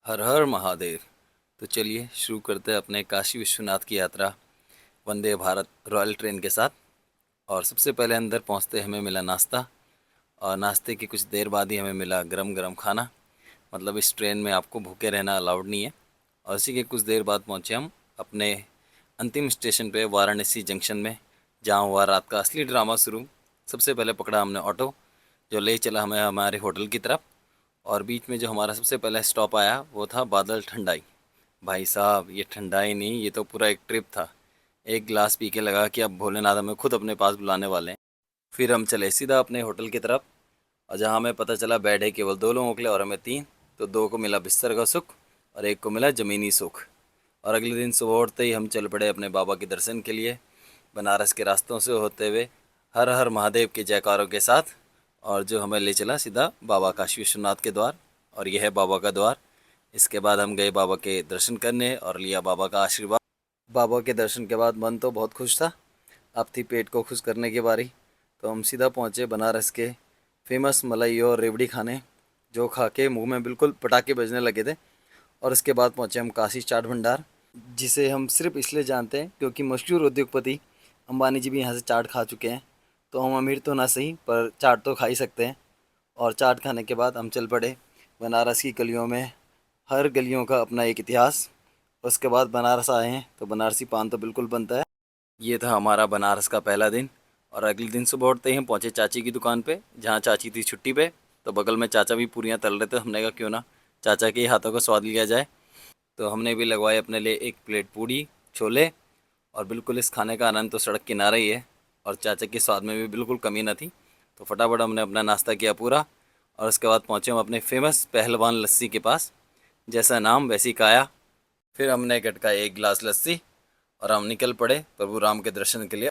हर हर महादेव। तो चलिए शुरू करते हैं अपने काशी विश्वनाथ की यात्रा वंदे भारत रॉयल ट्रेन के साथ। और सबसे पहले अंदर पहुंचते हमें मिला नाश्ता, और नाश्ते की कुछ देर बाद ही हमें मिला गरम गरम खाना। मतलब इस ट्रेन में आपको भूखे रहना अलाउड नहीं है। और इसी के कुछ देर बाद पहुंचे हम अपने अंतिम स्टेशन पे वाराणसी जंक्शन में, जहाँ हुआ रात का असली ड्रामा शुरू। सबसे पहले पकड़ा हमने ऑटो जो ले चला हमें हमारे होटल की तरफ। और बीच में जो हमारा सबसे पहला स्टॉप आया वो था बादल ठंडाई। भाई साहब, ये ठंडाई नहीं, ये तो पूरा एक ट्रिप था। एक गिलास पी के लगा कि अब भोलेनाथ हमें खुद अपने पास बुलाने वाले हैं। फिर हम चले सीधा अपने होटल की तरफ, और जहाँ हमें पता चला बेड है केवल 2 लोगों के लिए और हमें 3। तो 2 को मिला बिस्तर का सुख और 1 को मिला ज़मीनी सुख। और अगले दिन सुबह उठते ही हम चल पड़े अपने बाबा के दर्शन के लिए, बनारस के रास्तों से होते हुए, हर हर महादेव के जयकारों के साथ। और जो हमें ले चला सीधा बाबा काशी विश्वनाथ के द्वार, और यह है बाबा का द्वार। इसके बाद हम गए बाबा के दर्शन करने और लिया बाबा का आशीर्वाद। बाबा के दर्शन के बाद मन तो बहुत खुश था, अब थी पेट को खुश करने की बारी। तो हम सीधा पहुँचे बनारस के फेमस मलाई और रेवड़ी खाने, जो खा के मुंह में बिल्कुल पटाखे बजने लगे थे। और उसके बाद पहुँचे हम काशी चाट भंडार, जिसे हम सिर्फ इसलिए जानते हैं क्योंकि मशहूर उद्योगपति अंबानी जी भी यहाँ से चाट खा चुके हैं। तो हम अमीर तो ना सही, पर चाट तो खा ही सकते हैं। और चाट खाने के बाद हम चल पड़े बनारस की गलियों में। हर गलियों का अपना एक इतिहास। उसके बाद बनारस आए हैं तो बनारसी पान तो बिल्कुल बनता है। ये था हमारा बनारस का पहला दिन। और अगले दिन सुबह उठते ही हम पहुँचे चाची की दुकान पे, जहाँ चाची थी छुट्टी पे। तो बगल में चाचा भी पूरियाँ तल रहे थे, हमने कहा क्यों ना चाचा के हाथों का स्वाद लिया जाए। तो हमने भी लगवाए अपने लिए 1 प्लेट पूड़ी छोले। और बिल्कुल इस खाने का आनंद तो सड़क किनारे ही है, और चाचा के स्वाद में भी बिल्कुल कमी न थी। तो फटाफट हमने अपना नाश्ता किया पूरा। और उसके बाद पहुँचे हम अपने फेमस पहलवान लस्सी के पास, जैसा नाम वैसी काया। फिर हमने गटका 1 गिलास लस्सी, और हम निकल पड़े प्रभु राम के दर्शन के लिए